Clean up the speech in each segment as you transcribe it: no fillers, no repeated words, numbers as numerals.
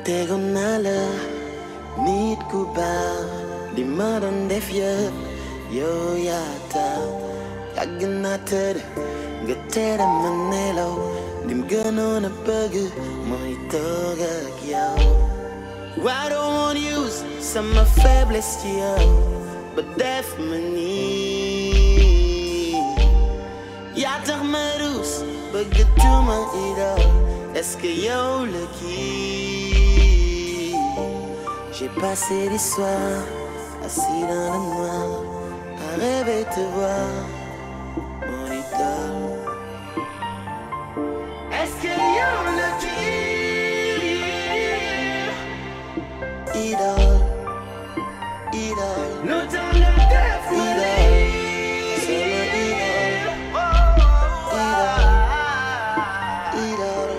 tegoon naa la nit ku baax li ma doon def yëpp yow yaa tax yàgg naa tëdd nga tere ma nelaw lim gënoon a bëgg mooy toog ak yow. I don't want to use some faiblesse ci yow ba def ma nii yaa tax ma ruus bëgg tuma idol. Est-ce que yow le kii? J'ai passé des soirs assis dans le noir à rêver te voir mon idole. Est-ce que yow le kii? Idole, idole, le temps de défiler. C'est le idole, idole, idole.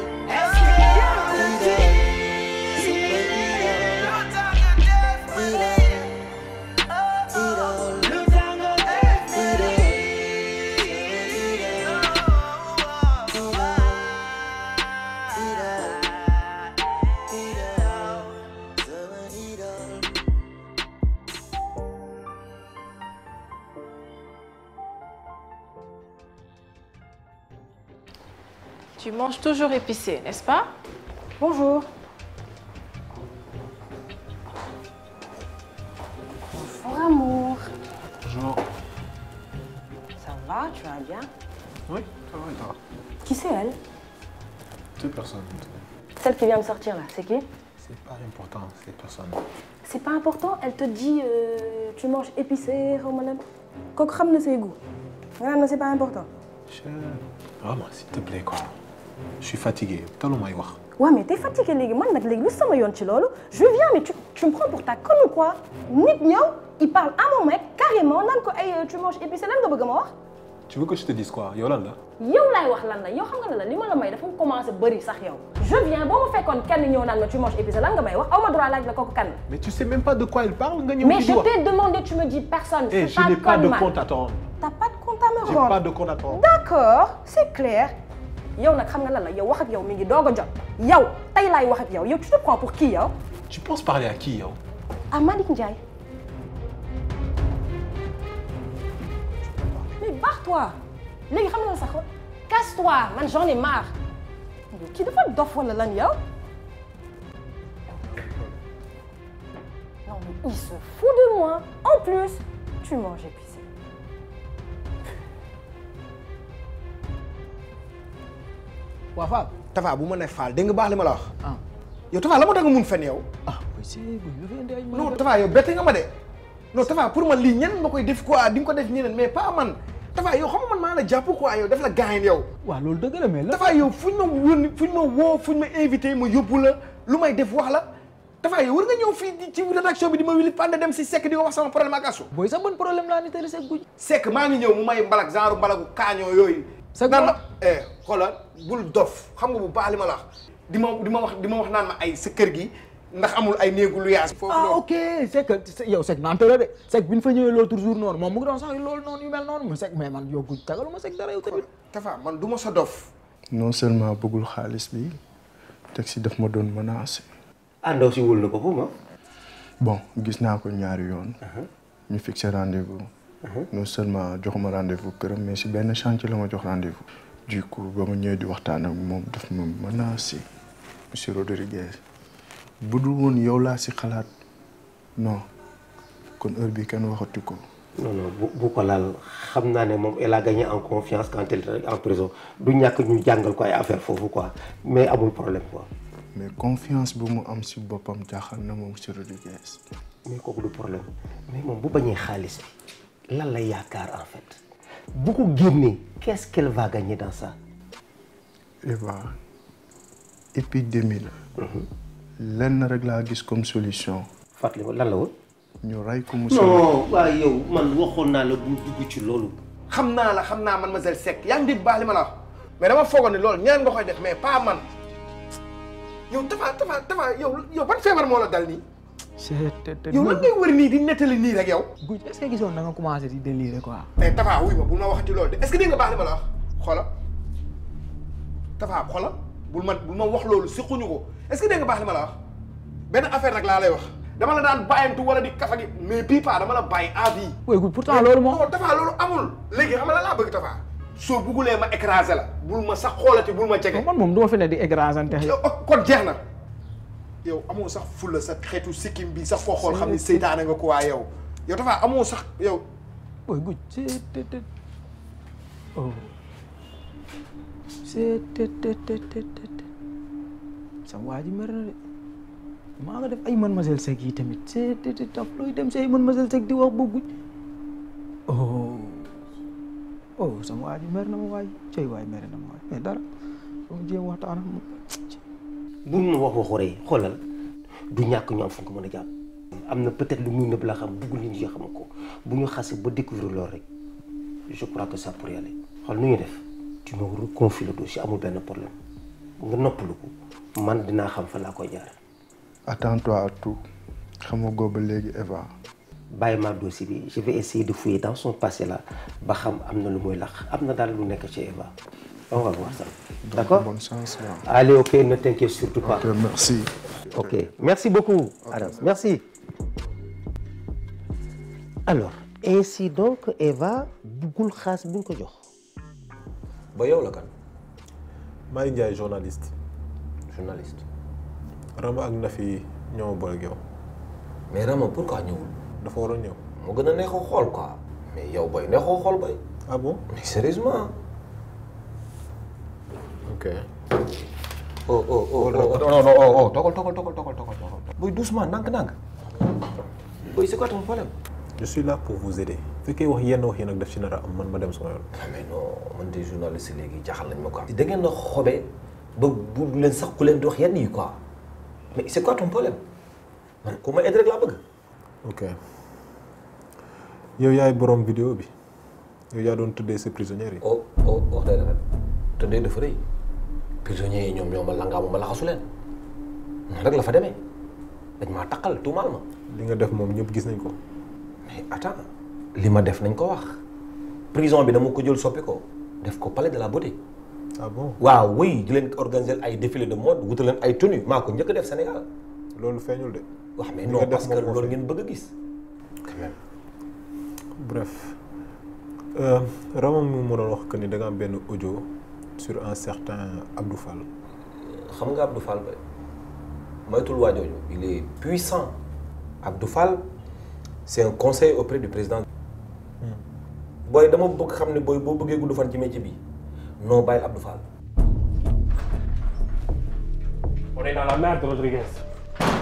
Tu manges toujours épicé, n'est-ce pas? Bonjour. Bonjour amour. Bonjour. Ça va, tu vas bien? Oui, ça va et toi? Qui c'est elle? Deux personnes. Celle qui vient me sortir là, c'est qui? C'est pas important, c'est personne. C'est pas important, elle te dit tu manges épicé, Romanan. Kooku xam na say goût. Nga naan c'est pas important. Vraiment, s'il te plaît quoi. Je suis fatigué, taluma wax. Ouais, mais t'es fatigué léegi man nag léegi lu sama yoon ci loolu. Je viens mais tu me prends pour ta conne ou quoi? Nit ñëw, il parle à mon mec carrément naan ko ay tu manges épicé lan nga bëgg ma wax? Tu veux que je te dise quoi? Yow lan la? Yow laay wax lan la yow xam nga la li ma la may dafa commencé bëri sax yow. Je viens boo ma fekkoon kenn ñëw naan ma tu manges épicé lan nga may wax aw ma droit laaj la kooku kan la. Mais tu sais même pas de quoi il parle nga ñëw. Mais je t'ai demandé, tu me dis personne. Eh, je n'ai pas de compte à te rendre. T'as pas de compte à me J'ai rendre. pas de compte à te rendre. D'accord, c'est clair. Yow nag xam nga lan la yow wax ak yow mi ngi doog a jot. Yow tey laay wax ak yow yow tu te prends pour qui yow? Tu penses parler à qui yow? À Malick Ndiaye. Mais barre-toi. Léegi xam nga la sax casse-toi man j'en ai marre. Kii dafa dof wala lan yow? Non mais il se fout de moi. En plus, tu manges épicé. waa Fall Tafa bu ma ne Fall dégg nga baax li ma la wax. yow Tafa la moo tax nga mun fen yow. non Tafa yow bette nga ma de. non Tafa pour man lii ñenn nga koy def quoi di nga ko def ñeneen mais pas man Tafa yow xam nga man maa la jàpp quoi yow def la gaañ yow. waaw loolu dëgg la mais la. Tafa yow fuñ ma yónni fuñ ma woo fuñ ma invité ma yóbbu la lu may def wax la Tafa yow war nga ñëw fii ci rédaction bi di ma wili pande dem si Seck di ko wax sama problème ak Assou. booy sax ban problème laa ni tëri Seck guj. Seck maa ngi ñëw mu may mbalak genre mbalagu kaañoo yooyu. Seck naan ma xoolal bul dof xam nga bu baax li ma la wax di ma wax naan ma ay sa kër gi ndax amul ay néegu lu yaas. foofu ah ok Seck yow Seck naan tëra de Seck bi ñu fa ñëwee l'autre jour noonu moom mu ngi doon sax loolu noonu yu mel noonu mu Seck mais man yow guj tagaluma Seck dara yow tamit. Tafa man du ma sa dof. non seulement bëggul xaalis bi teg si daf ma doon menacé. àndaw si wul na boppam ah. bon gis naa ko ñaari yoon. ñu fixé rendez-vous. non seulement joxuma rendez-vous këram mais si benn chantier la ma jox rendez-vous. du coup ba ma ñëwee di waxtaan ak moom daf ma menacé monsieur Rodriguez bu dul woon yow laa si xalaat non kon heure bi kenn waxatu ko. non non bu ko laal xam naa ne moom elle a gagné en confiance quand elle était en prison du ñàkk ñu jàngal ko ay affaire foofu quoi mais amul problème quoi. mais confiance bu mu am si boppam jaaxal na moom monsieur Rodriguez. mais kooku du problème mais moom bu bañee xaalis bi lan lay yaakaar en fait bu ko génnee qu'est-ce qu'elle va gagner dans ça. Eva épidémie la. lenn rek laa gis comme solution. fàttali ko lan la woon. ñu rey ko mu. non waaye yow man waxoon naa la bu dugg ci loolu. xam naa mademoiselle Seck yaa ngi dégg baax li ma la wax mais dama foogoon ne loolu ñeneen nga koy def mais pas man yow Tafa yow ban feebar moo la dal nii. yow lan ngay wër nii di nettali nii rek yow. guj est-ce que gisoon da nga commencé di délire quoi. mais Tafa wuy ma bul ma waxati loolu de est-ce que dégg nga baax li ma la wax xoola Tafa xoola bul ma wax loolu siquñu ko est-ce que dégg nga baax li ma la wax benn affaire rek laa lay wax dama la daan bàyyantu wala di kafa gi mais bii pas dama la bàyyi à vie. oui pourtant loolu moom. non Tafa loolu amul léegi xam nga la laa bëgg Tafa soo buggulee ma écraser la bul ma sax xoolati bul ma jege. man moom du ma fi ne di écrasante. kon jeex na yow amoo sax fulla sa xeetu sikkim bi sax koo xool xam ni seytaane nga ko waa yow Tafa amoo sax yow. oui guj c'est oh c'est sama waa ji mer na de maa nga def ay Mademoiselle Seck yi tamit c'est taf looy dem si ay Mademoiselle Seck di wax ba guj oh sama waa ji mer na ma waay cey waay mer na ma waay mais dara dama jéem waxtaan ak moom. bu ñu wax waxu rëy xoolal du ñàkk ñu am fu ko mën a jàpp. am na peut-être lu muy nëbb la xam bëggul nit ñi xam ko bu ñu xasee ba découvrir loolu rek je crois que ça pourrait aller. xool nu ñuy def tu me reconfies le dossier amul benn problème nga noppalu ko man dinaa xam fan laa koy jaar. attends-toi à tout xam nga ba léegi Eva. bàyyi ma dossier bi je vais essayer de fouiller dans son passé là ba xam am na lu muy lax am na daal lu nekk ci Eva on va voir ça. D'accord? Bonne chance. Allez, ok, ne t'inquiète surtout pas. Ok, merci. Ok, merci beaucoup, Adam. Merci. Alors, ainsi donc, Eva, bëggul xaas bi nga ko jox. ba yow la kan. Marie Ndiaye journaliste. Journaliste. Rama ak Nafi ñoo boole ak yow. mais Rama pourquoi ñëwul. dafa waroon ñëw. moo gën a neexoo xool quoi. mais yow boy neexoo xool boy. ah bon. mais sérieusement. ok. non togal. boy doucement ndànk. boy c'est quoi ton problème. je suis là pour vous aider. su fekkee wax yenn wax yi nag daf ci nar a am man ma dem sama yoon. mais non man de journaliste léegi jaaxal nañ ma quoi. da ngeen a xobee ba bu leen sax ku leen di wax yenn yi quoi mais c'est quoi ton problème man ku ma aider rek laa bëgg. ok yow yaay borom vidéo bi yow yaa doon tëddee sa prisonniers yi. wax day rafet tëddee dafa rëy prisonniers yi ñoom ñoo ma langaamu ma laxasu leen noonu rek la fa demee dañ maa taqal tuumaal ma. li nga def moom ñëpp gis nañ ko. mais attends li ma def nañ ko wax prison bi dama ko jël soppi ko def ko palais de la beauté. ah bon waaw oui di leen organiser ay défilé de mode wutal leen ay tenues maa ko njëkk a def Sénégal. loolu feeñul de. wax mais non parce que loolu ngeen bëgg a gis quand même. bref Rama mu mënoon wax que ni da nga am benn audio sur un certain Abdou Fall. xam nga Abdou Fall ba moytul waajooju il est puissant. Abdou Fall c'est un conseiller auprès du président. booy dama bëgg xam ne booy boo bëggee gudd fan ci métier bi non bàyyil Abdou Fall. On est dans la merde, Rodriguez.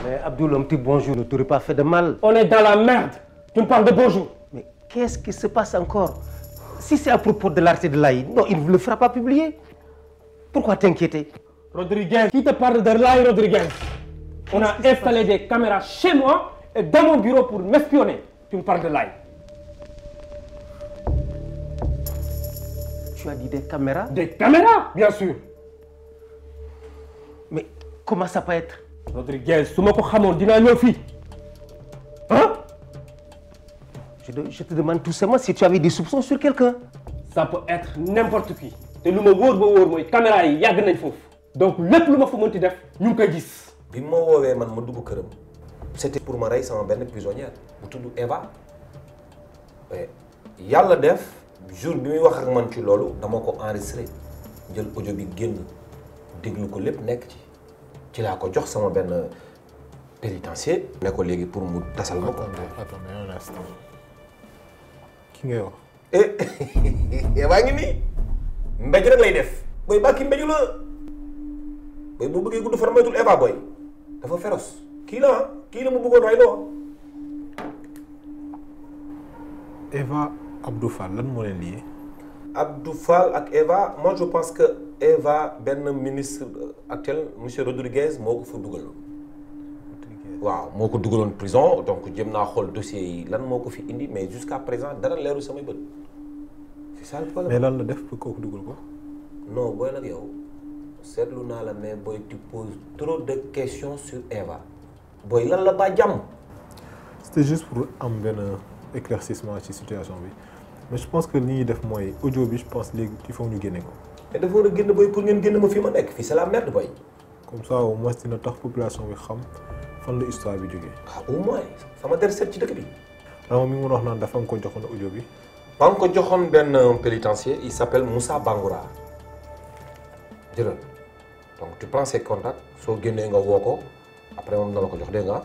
Mais Abdoul, un petit bonjour ne t'aurait pas fait de mal. On est dans la merde. Tu me parles de bonjour. Mais qu'est-ce qui se passe encore? Si c'est à propos de l'arrêté de l'AI, non, il ne le fera pas publier. Pourquoi t'inquiéter? Rodriguez, qui te parle de l'AI, Rodriguez? On a installé des caméras chez moi et dans mon bureau pour m'espionner. Tu me parles de l'AI. Tu as dit des caméras? Des caméras, bien sûr. Mais comment ça peut être? Rodriguez, su ma ko xamoon dinaa ñëw fii. Hein? Je te demande tout simplement si tu avais des soupçons sur quelqu'un. Ça peut être n'importe qui. te lu ma wóor ba wóor mooy caméra yi yàgg nañ foofu. donc lépp lu ma fa mënti def ñu ngi koy gis. bi ma woowee man ma dugg këram. c'était pour ma rey sama benn prisonnière bu tudd Eva. yàlla def jour bi muy wax ak man ci loolu dama ko enregistré jël audio bi génn déglu ko lépp nekk ci laa ko jox sama benn pénitencier ne ko léegi pour mu tasal ma ko. attendez un instant ki ngay wax. Eva ngi nii mbéj rek lay def booy bàkki mbéju la booy bu bëggee gudd fan moytul Eva booy dafa féroce kii la mu bëggoon rey loo. Eva Abdou Fall lan moo leen lié. Abdou Fall ak Eva moi je pense que Eva benn ministre actuel monsieur Rodriguez moo ko fa dugaloon. waaw moo ko dugaloon prison donc jëm naa xool dossier yi lan moo ko fi indi mais jusqu'à présent dara leeru samay bët c'est ça le problème. mais lan la def pour kooku dugal ko. non booy nag yow seetlu naa la mais booy tu poses trop de questions sur Eva booy lan la ba jàmm. c'était juste pour am benn éclaircissement ci situation bi mais je pense que li ñuy def mooy audio bi je pense léegi il faut ñu génne ko. te dafa war a génn booy pour ngeen génn ma fii ma nekk fii c'est la merde booy. comme ça au moins dina tax population bi xam fan la histoire bi jógee. ah au moins sama der set ci dëkk bi. Rama mi ngi mën a wax naan dafa nga ko joxoon audio bi. maa ngi ko joxoon benn pénitencier il s'appelle Moussa Bangoura jëlal donc tu prends ses contacts soo génnee nga woo ko après moom na la ko jox dégg nga.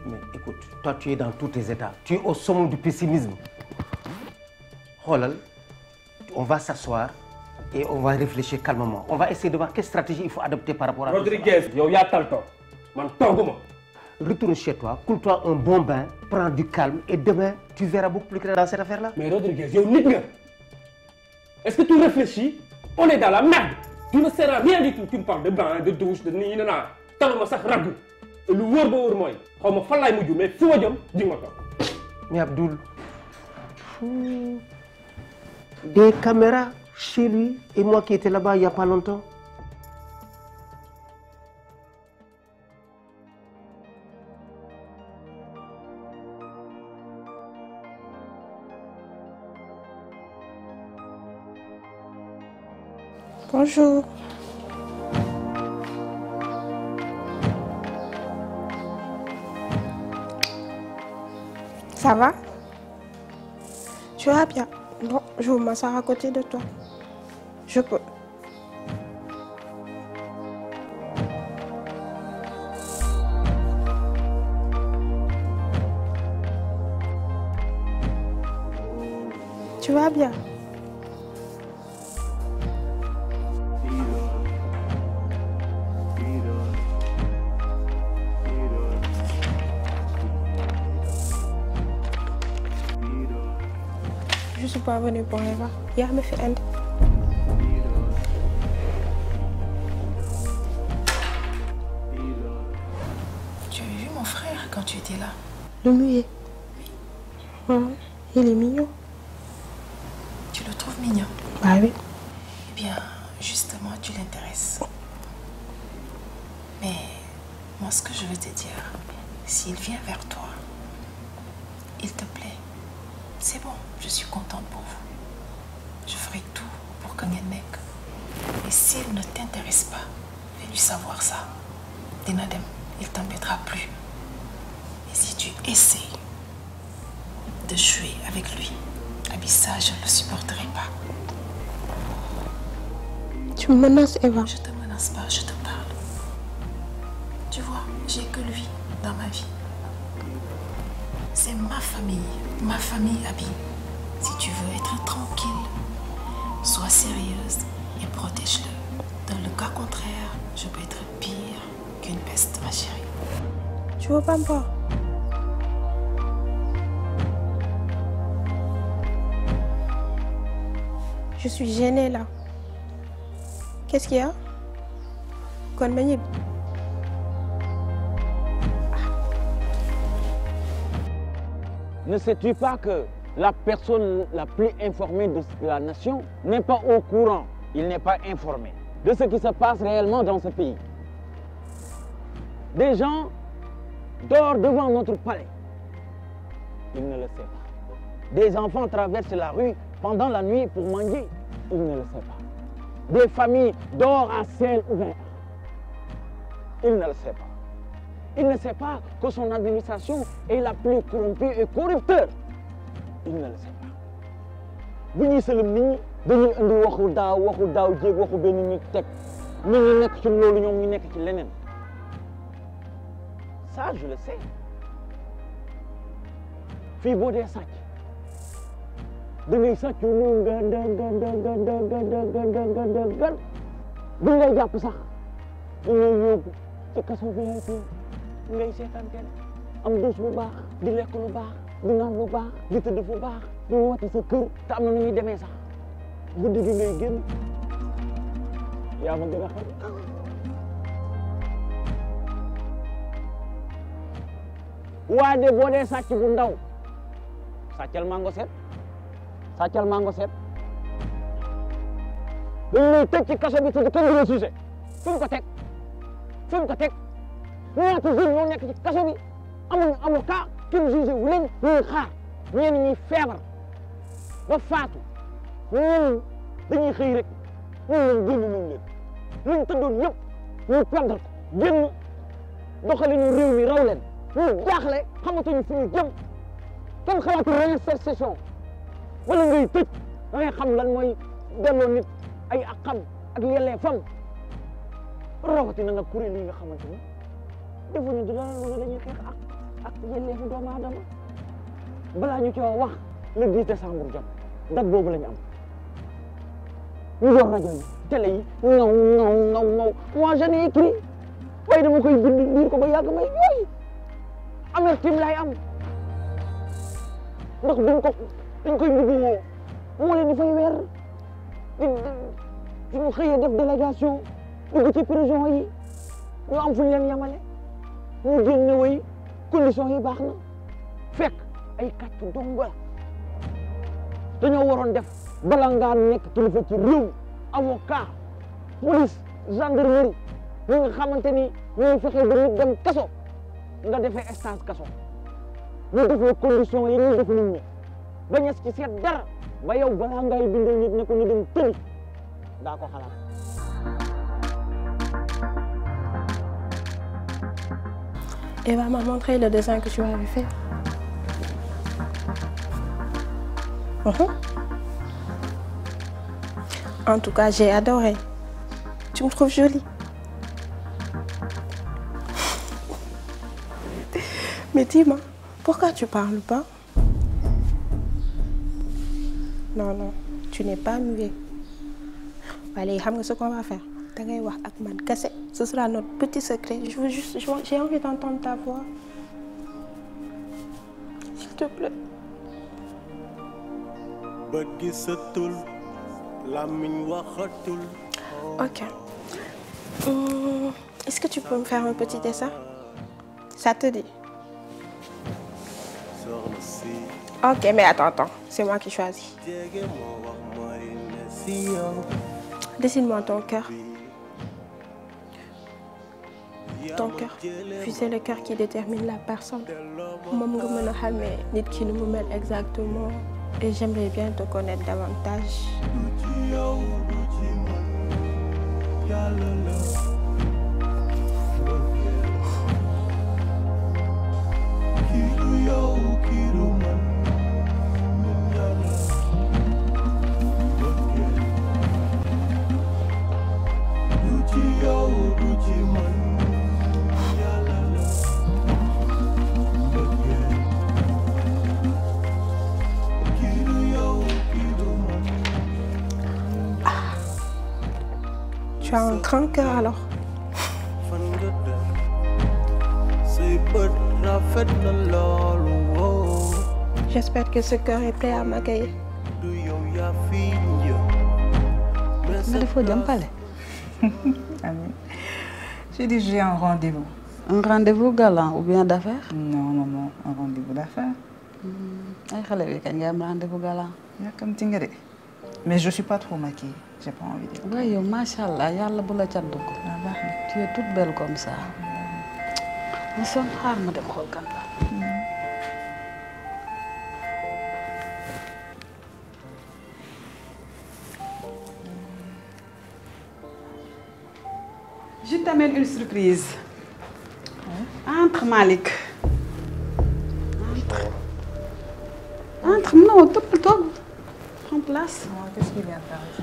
Mais écoute, toi tu es dans tous tes états. Tu es au sommet du pessimisme. Holal, on va s'asseoir et on va réfléchir calmement. On va essayer de voir quelle stratégie il faut adopter par rapport à Rodriguez, yow yaa tal toog man tooguma. Retourne chez toi, coule-toi un bon bain, prends du calme et demain tu verras beaucoup plus clair dans cette affaire-là. Mais Rodriguez, yow nit nga. Est-ce que tu réfléchis? On est dans la merde. Tu ne sers à rien du tout. Tu me parles de bain, de douche, de nii na taluma sax raggu. lu wóor ba wóor mooy xaw ma fan laay mujj mais fu ma jëm di nga ko. Mais Abdoul, des caméras chez lui et moi qui étais là-bas il y a pas longtemps. Bonjour. Ça va? Tu vas bien? Bon, je vais m'asseoir à côté de toi. Je peux. Tu vas bien? Je suis pas venue pour Eva. Yaa ma fi indi. Tu avais vu mon frère quand tu étais là? Le muet. Oui. Il est mignon. Tu le trouves mignon? Bah oui. Eh bien, justement, tu l'intéresses. Mais moi, ce que je veux te dire, s'il vient vers toi, il te plaît, c'est bon, je suis contente pour vous. Je ferai tout pour que ngeen nekk. Et s'il ne t'intéresse pas, fais-lui savoir ça. Dina dem, il t'embêtera plus. Et si tu essaies de jouer avec lui, Abi, ça, je ne le supporterai pas. Tu me menaces, Eva? Je te menace pas, je te parle. Tu vois, j'ai que lui dans ma vie. C'est ma famille, Abi. Si tu veux être tranquille, sois sérieuse et protège-le. Dans le cas contraire, je peux être pire qu'une peste, ma chérie. Tu veux pas me voir? Je suis gênée là. Qu'est-ce qu'il y a? Kon ma ñibbi. Ne sais-tu pas que la personne la plus informée de la nation n'est pas au courant, il n'est pas informé de ce qui se passe réellement dans ce pays? Des gens dorment devant notre palais, il ne le sait pas. Des enfants traversent la rue pendant la nuit pour manger, il ne le sait pas. Des familles dorment à ciel ouvert, il ne le sait pas. Il ne sait pas que son administration est la plus corrompue et corrupteur. Il ne le sait pas. bu ñuy sëlëm nit ñi dañuy indi waxu daaw jéeg waxu benn nit teg nit ñi nekk ci loolu ñoom ñu nekk ci leneen. Ça je le sais. fii boo dee sàcc da ngay sàcc lu gan bu ngay jàpp sax da ngay yóbbu ci kaso VIP ngay seetaan télé am dus bu baax di lekk lu baax di naan lu baax di tëdd fu baax di woote sa kër te am na nu ñuy demee sax guddi gi ngay génn yaa ma gën a xam. waaye de boo dee sàcc bu ndaw sàccal mango set sàccal mango set dañu lay tëj ci kaso bi te kenn du la suuse fi mu ko teg fi mu ko teg ñaata jeunes ñoo nekk ci kaso bi amuñu avocat kenn jugé wu leen ñuy xaar ñenn ñi feebar ba faatu ñenn dañuy xëy rek ñu leen génn nañ leen luñ tëddoon yëpp ñu perdal ko génn doxalinu réew mi raw leen ñu jaaxle xamatuñu fu ñu jëm kenn xalaatu réinsertion wala ngay tëj da ngay xam lan mooy delloo nit ay àqam ak yelleefam rawatina nag kuréel yi nga xamante ni defuñu du dara lu dañuy xeex ak yelleefu doomu aadama balaa ñu coo wax le 10 décembre jot date boobu la ñu am ñu yor rajo yi télé yi ngaw moi j'en ai écrit waaye dama koy bind liir ko ba yàgg may yooyu amertume lay am ndax dañ koy mbubboo moo leen di fay weer suñu xëyee def délégation dugg ci prison yi ñu am fu ñu leen yemale ñu génn way condition yi baax na fekk ay kàcc dong la dañoo waroon def bala ngaa nekk kilifa ci réew avocat police gendarmerie ñi nga xamante ni ñooy fexe ba nit dem kaso nga defee stage kaso ñu def la condition yi ñu def nit ñi ba ñes ci seet dara ba yow balaa ngay bindal nit ne ko ñu dem tëri daa ko xalaat. Eva m'a montré le dessin que tu avais fait. En tout cas, j'ai adoré. Tu me trouves jolie. Mais dis-moi, pourquoi tu parles pas? Non, tu n'es pas muet. Allez, ce qu'on va faire. Ce sera notre petit secret. J'ai envie d'entendre ta voix. S'il te plaît. Ok. Est-ce que tu peux me faire un petit dessin? Ça te dit? Ok, mais attends. C'est moi qui choisis. Dessine-moi ton cœur. Ton cœur, puis c'est le cœur qui détermine la personne. Moi, je sais qui nous met exactement. Et j'aimerais bien te connaître davantage. Tu as un grand cœur alors. J'espère que ce cœur est prêt à m'accueillir. J'ai dit j'ai un rendez-vous. Un rendez-vous galant ou bien d'affaires? Non, maman, un rendez-vous d'affaires. Ay un rendez-vous galant. Mais je suis pas trop maquillée. J'ai pas envie de... Oui, machallah, yalla bu la ca dugg. Tu es toute belle comme ça. Nous sommes xaar ma dem xool kan la. Je t'amène une surprise. Entre, Malik. Entre, non, toi. Prends place. Qu'est-ce qu'il vient faire ici?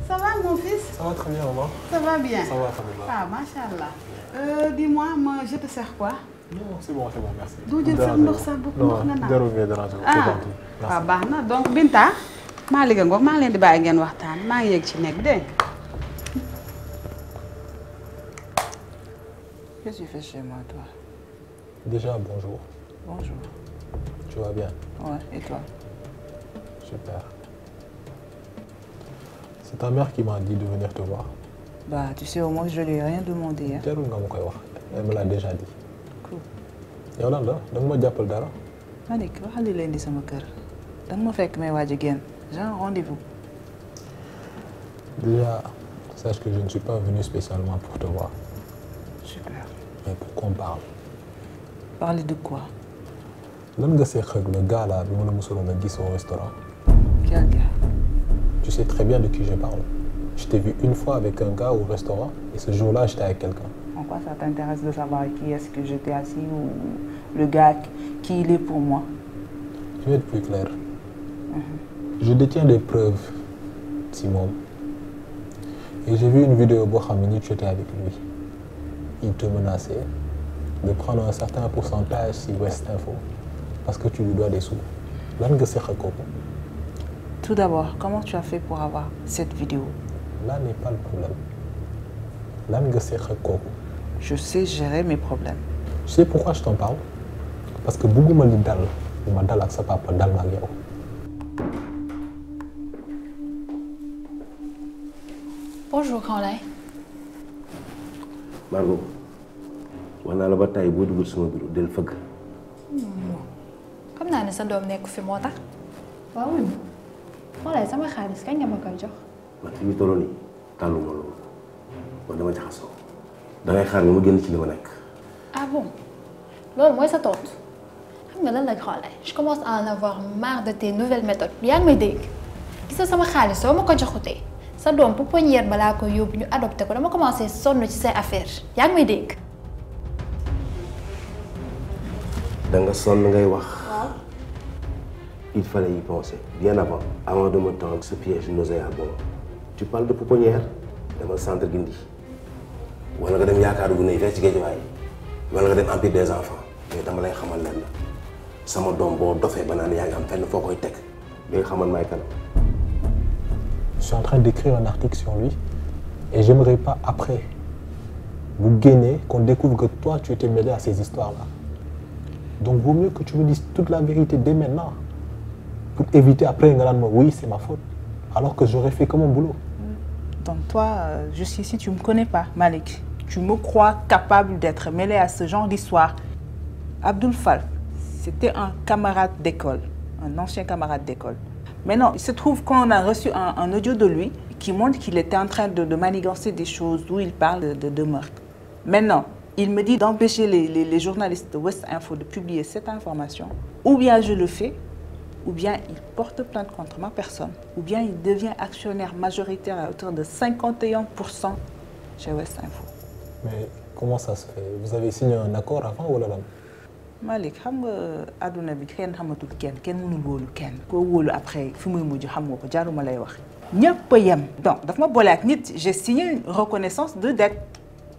Ça va, mon fils? Ça va très bien, maman. Ça va bien? Ça va, Fabiola. Ah, machallah. Dis-moi, je te sers quoi? Non, c'est bon, merci. D'où je sers ndox sa bopp ndox na jarul ngay déranger. Ah, baax na. Donc, Binta, maa liggéey ngoog maa leen di bàyyi ngeen waxtaan maa ngi yegg ci nekk dégg nga. Qu'est-ce que tu fais chez moi, toi? Déjà, bonjour. Bonjour. Tu vas bien? Ouais, et toi? Super. C'est ta mère qui m'a dit de venir te voir. Bah, tu sais, au moins, je lui ai rien demandé. Hein. Elle me l'a déjà dit. Cool. Yow lan la danga ma jàppal dara? Manik, waxal li leen di sama kër. Danga ma fekk may waaj a génn. J'ai un rendez-vous. Déjà, sache que je ne suis pas venu spécialement pour te voir. Super. Mais pour qu'on parle. Parler de quoi? Lan nga seq ak le gars là bi ma la mësuloon a gis au restaurant? Quel gars? Tu sais très bien de qui je parle. Je t'ai vu une fois avec un gars au restaurant et ce jour-là, j'étais avec quelqu'un. En quoi ça t'intéresse de savoir qui est-ce que j'étais assis ou le gars qui il est pour moi? Je vais être plus clair. Je détiens des preuves, Simon. Et j'ai vu une vidéo où tu étais avec lui. Il te menaçait de prendre un certain pourcentage sur West Info parce que tu lui dois des sous. Tout d'abord, comment tu as fait pour avoir cette vidéo? Là n'est pas le problème. Je sais gérer mes problèmes. Tu sais pourquoi je t'en parle? Parce que beaucoup me disent dal, ou ma dal avec sa papa dal ma gueule. Bonjour, Kanlay. Margot, on a la bataille pour du sama bureau del feug. Comme naa ne sa doom nekk fi moo tax. Waaw oui. Kanlay sama xaalis kañ nga ma koy jox. Man fi ñu tolloon nii tàlluma loolu man dama jaxasoo dangay xaar nga ma génn ci li ma nekk. Ah bon? Loolu mooy sa tontu. Xam nga lan la Kanlay, je commence à en avoir marre de tes nouvelles méthodes. Yaa ngi may dégg. Gis nga sama xaalis soo ma ko joxutee. Sa doom pouponnière balaa ko yóbbu ñu adopté ko dama commencé sonn ci say affaire yaa ngi may dégg. Da nga sonn ngay wax. Il fallait y penser bien avant de me tendre ce piège nauséabond. Tu parles de pouponnière dama centre Gindi wala nga dem yaakaaru gu ne fee ci Guédiawaye wala nga dem Empire des enfants mais dama lay xamal leen la sama doom boo dofee ba naan yaa ngi am fenn foo koy teg bi nga xamal may kan. Je suis en train d'écrire un article sur lui et j'aimerais pas après vous gagner qu'on découvre que toi tu étais mêlé à ces histoires-là. Donc vaut mieux que tu me dises toute la vérité dès maintenant pour éviter après un oui c'est ma faute alors que j'aurais fait comme mon boulot. Donc toi, jusqu'ici tu me connais pas, Malik. Tu me crois capable d'être mêlé à ce genre d'histoire. Abdoul Fall, c'était un camarade d'école, un ancien camarade d'école. Maintenant, il se trouve qu'on a reçu un audio de lui qui montre qu'il était en train de manigancer des choses où il parle de meurtre. Maintenant, il me dit d'empêcher les journalistes de West Info de publier cette information. Ou bien je le fais, ou bien il porte plainte contre ma personne, ou bien il devient actionnaire majoritaire à hauteur de 51% chez West Info. Mais comment ça se fait? Vous avez signé un accord avant ou là? Malik, xam nga aduna bi kenn xamatul kenn mënul wóolu kenn koo wóolu après fi muy mujj xam nga ko jaruma lay wax ñëpp a yem. Donc daf ma boole ak nit, j'ai signé une reconnaissance de dette,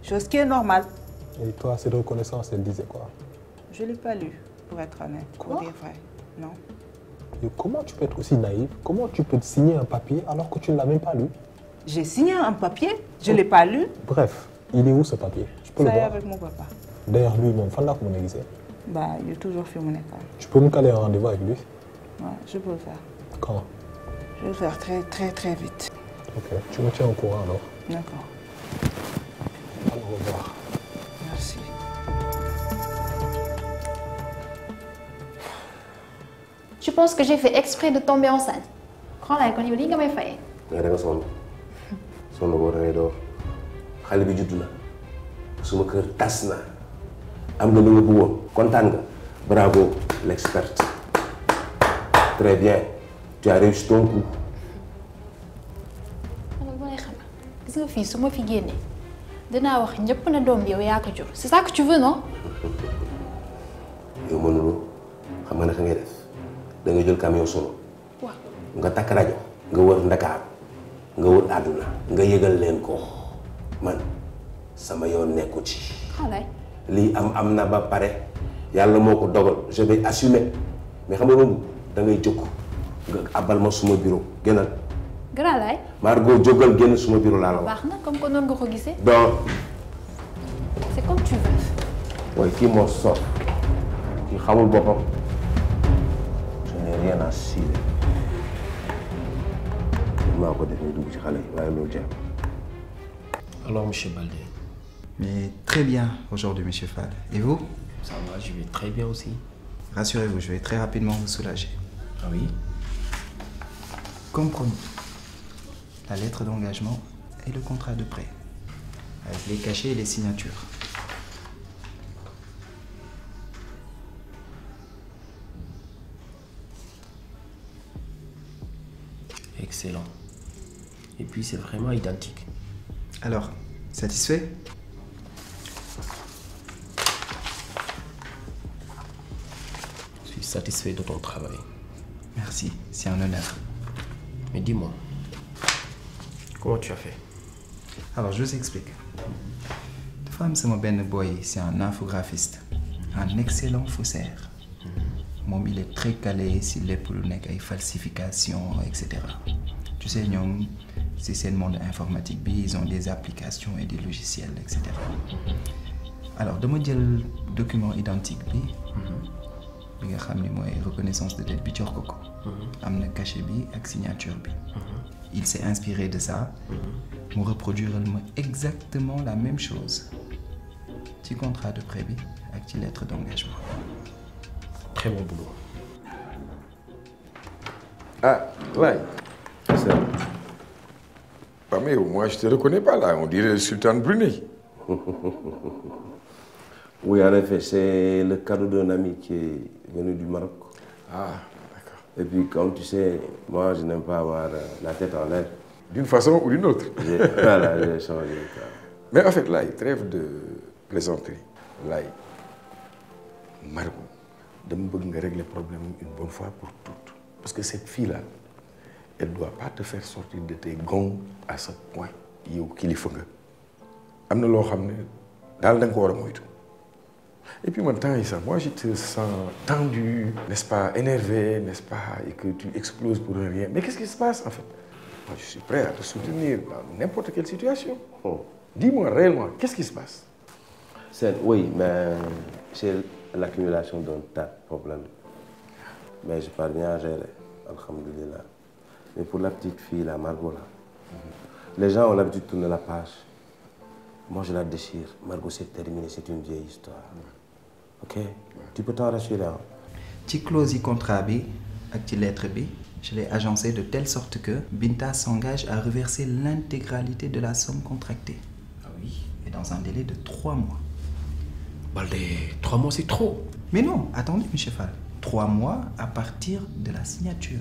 chose qui est normale. Et toi, cette reconnaissance, elle disait quoi? Je ne l'ai pas lu, pour être honnête, pour dire vrai. Non. Et comment tu peux être aussi naïf? Comment tu peux signer un papier alors que tu ne l'as même pas lu? J'ai signé un papier, je ne l'ai pas lu. Bref, il est où ce papier? Je peux le voir. Ça est avec mon papa. D'ailleurs, lui, mon fan là, comment il est? Bah, il est toujours fait mon école. Tu peux me caler un rendez-vous avec lui? Ouais, je peux le faire. Quand? Je vais le faire très vite. Ok, tu me tiens au courant alors. D'accord. Au revoir. Merci. Tu penses que j'ai fait exprès de tomber enceinte? Kanlay kon yow lii nga may fayee. nga da nga sonn boo da ngay door xale bi juddu na suma kër tas na am nga lu nga bëggoon kontaan nga bravo l'experte très bien tu as réussi ton coup. xanaa bu lay xam gis nga fii su ma fi génnee dinaa wax ñëpp na doom bi yow yaa ko jur c'est ça que tu veux non? yow mënuloo xam nga naka ngay def da nga jël camion solo nga takk rajo nga wër Ndakaar nga wër àdduna nga yëgal leen ko man sama yoon nekku ci. Kanlay. lii am na ba pare yàlla moo ko dogal je vais assumer mais xam nga moom da ngay jóg nga abal ma suma bureau génnal. Kanlay. Margot jógal génn suma bureau laa la wax. baax na comme que noonu nga ko gisee. donc. c'est comme tu veux. waaye kii moo sopp kii xamul boppam je n'ai rien à cirer. maa ko def ni dugg ci xale yi waaye loolu jeex. Alors, monsieur Baldé? Mais très bien aujourd'hui, monsieur Fall. Et vous? Ça va, je vais très bien aussi. Rassurez-vous, je vais très rapidement vous soulager. Ah oui? Comme promis, la lettre d'engagement et le contrat de prêt, avec les cachets et les signatures. Excellent. Et puis c'est vraiment identique. Alors, satisfait? satisfait de ton travail. Merci, c'est un honneur. Mais dis-moi, comment tu as fait? Alors, je vous explique. La femme, c'est mon ben boy, c'est un infographiste. Un excellent faussaire. Mon, il est très calé sur les polonais et falsifications, etc. Tu sais, nous, c'est le monde informatique, ils ont des applications et des logiciels, etc. Alors, de me dire le document identique, il y a une reconnaissance de tête, il y a un cachet et une signature. Il s'est inspiré de ça pour reproduire exactement la même chose. Petit contrat de prêt avec une lettre d'engagement. Très bon boulot. Ah, là, c'est ça. Pas mais moi je te reconnais pas là, on dirait le sultan Brunei. Oui, en effet, c'est le cadeau d'un ami qui est venu du Maroc. Ah, d'accord. Et puis, comme tu sais, moi, je n'aime pas avoir la tête en l'air. D'une façon ou d'une autre. Voilà, j'ai changé. Mais en fait, là, il trêve de plaisanterie. Là, Margot, je veux régler le problème une bonne fois pour toutes. Parce que cette fille-là, elle ne doit pas te faire sortir de tes gonds à ce point. Il faut que. Il y a des choses. Et puis maintenant, moi je te sens tendu, n'est-ce pas, énervé, n'est-ce pas, et que tu exploses pour rien. Mais qu'est-ce qui se passe en fait? Moi je suis prêt à te soutenir dans n'importe quelle situation. Dis-moi réellement, qu'est-ce qui se passe? Oui, mais c'est l'accumulation d'un tas de problèmes. Mais je parviens à gérer, alhamdoulilah. Mais pour la petite fille, la Margot, là, les gens ont l'habitude de tourner la page. Moi, je la déchire. Margot, c'est terminé, c'est une vieille histoire. Ok? Tu peux t'en rassurer. Hein? Petit clause contrat B, avec la lettre B, je l'ai agencé de telle sorte que Binta s'engage à reverser l'intégralité de la somme contractée. Ah oui? Et dans un délai de 3 mois. Baldé, 3 mois c'est trop. Mais non, attendez, M. Fall. 3 mois à partir de la signature.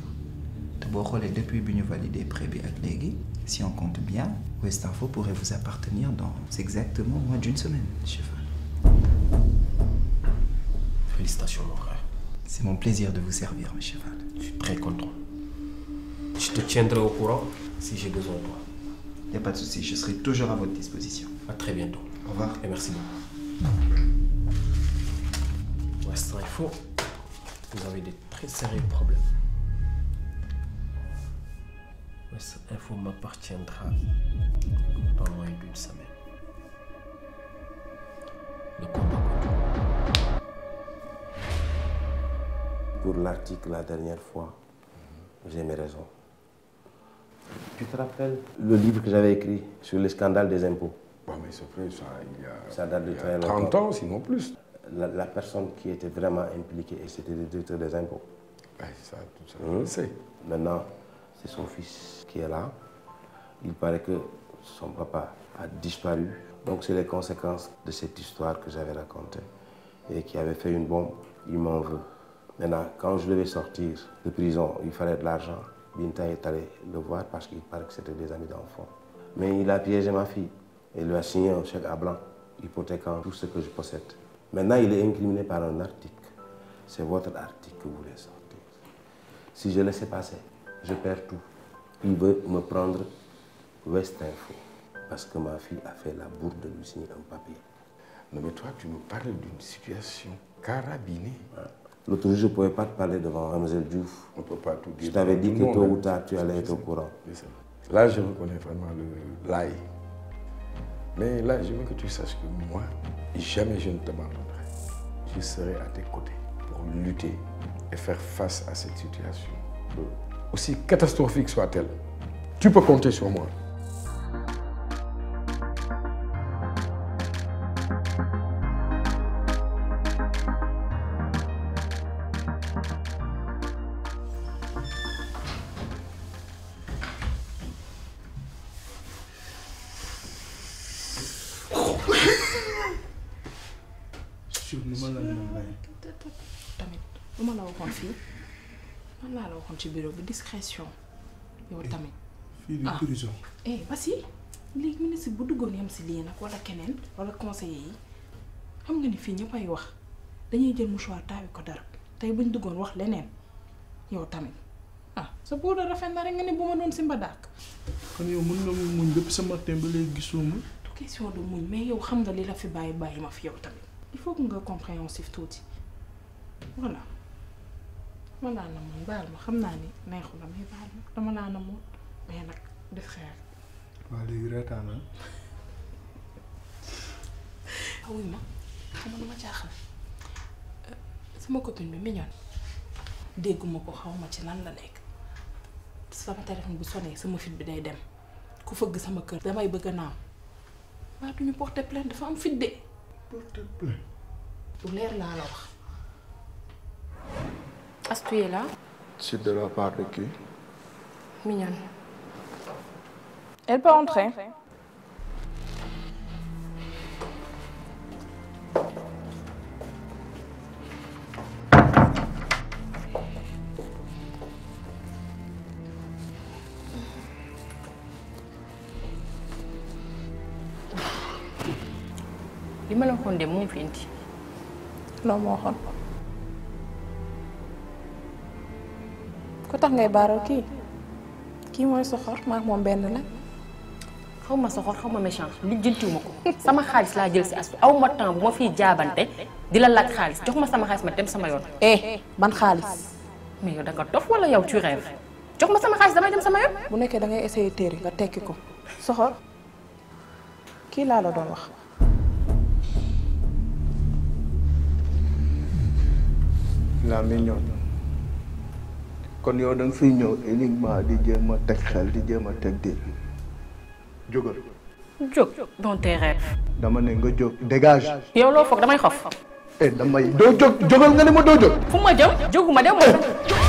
Depuis que nous validé prêt avec Légui, si on compte bien, West Info pourrait vous appartenir dans exactement moins d'une semaine, M. Fall. Félicitations, mon frère. C'est mon plaisir de vous servir, M. Fall. Je suis très content. Je te tiendrai au courant si j'ai besoin de toi. Il n'y a pas de souci, je serai toujours à votre disposition. À très bientôt. Au revoir. Et merci beaucoup. West Info, vous avez des très sérieux problèmes. West Info m'appartiendra dans moins d'une semaine. Le combat continue. Pour l'article la dernière fois, j'ai mes raisons. Tu te rappelles le livre que j'avais écrit sur les scandales des impôts? Bon, mais c'est vrai, ça date de très 30 ans, sinon plus. La personne qui était vraiment impliquée, c'était le directeur des impôts. Ouais, ça, tout ça, je sais. Maintenant, c'est son fils qui est là. Il paraît que son papa a disparu. Donc c'est les conséquences de cette histoire que j'avais racontée et qui avait fait une bombe. Il m'en veut. Maintenant, quand je devais sortir de prison, il fallait de l'argent. Binta est allé le voir parce qu'il paraît que c'était des amis d'enfants. Mais il a piégé ma fille et lui a signé un chèque à blanc, hypothéquant tout ce que je possède. Maintenant, il est incriminé par un article. C'est votre article que vous voulez sortir. Si je laisse passer, je perds tout. Il veut me prendre West Info parce que ma fille a fait la bourde de lui signer un papier. Non mais toi, tu nous parles d'une situation carabinée. L'autre jour, je ne pouvais pas te parler devant Mlle Diouf. On ne peut pas tout dire. Je t'avais dit que tôt ou tard, tu allais être au courant. Là, je reconnais vraiment le l'ail. Mais là, je veux que tu saches que moi, jamais je ne t'abandonnerai. Je serai à tes côtés pour lutter et faire face à cette situation. Aussi catastrophique soit-elle, tu peux compter sur moi. lu ma la waxoon fii man laa la waxoon ci bureau bi discrétion yow tamit. fii di prison. Basi léegi ministre bu duggoon yam si lii nag wala keneen wala conseiller yi xam nga ni fii ñëppay wax dañuy jël mouchoir taawi ko dara tey buñ duggoon wax leneen yow tamit ah sa buur da rafet na rek nga ne bu ma doon Simba dàkk. kon yow mën nga muñ depuis ce matin ba léegi gisoo ma. du question de muñ mais yow xam nga li la fi bàyyi ma fi yow tamit il faut que nga compréhensif tuuti voilà dama laa namoon baal ma xam naa ni neexu la mais baal ma dama laa namoon mais nag def xeer. waaw léegi reetaan na. wuy ma xam nga lu ma jaaxal sama copine bi mignonne dégguma ko xaw ma ci lan la nekk sama téléphone bu sonné sama fit bi day dem ku fëgg sama kër damay bëgg a naaw waa duñu porter plainte dafa am fit de. porter plainte. lu leer laa la wax. Astou est là? C'est de la part de qui? Mignonne. Elle peut entrer. li ma la waxoon de moom fi indi. loo ma waxoon. ko tax ngay baaroo kii mooy soxor maak moom benn la. xaw ma soxor xaw ma méchant lijjantiwuma ko sama xaalis laa jël si Astou aw ma temps bu ma fiy jaabante di la laaj xaalis jox ma sama xaalis ma dem sama yoon. ban xaalis. mais yow da nga dof wala yow tu rêves jox ma sama xaalis damay dem sama yoon. bu nekkee da ngay essayer téere nga tekki ko soxor kii laa la doon wax. La mignonne kon yow da nga fiy ñëw uniquement di jéem a teg xel di jéem a teg dil jógal. jóg dans tes rêves. dama ne nga jóg dégage. yow loo foog damay xof. damay doo jóg jógal nga ne ma doo jóg. fu ma jëm jóguma dem ma.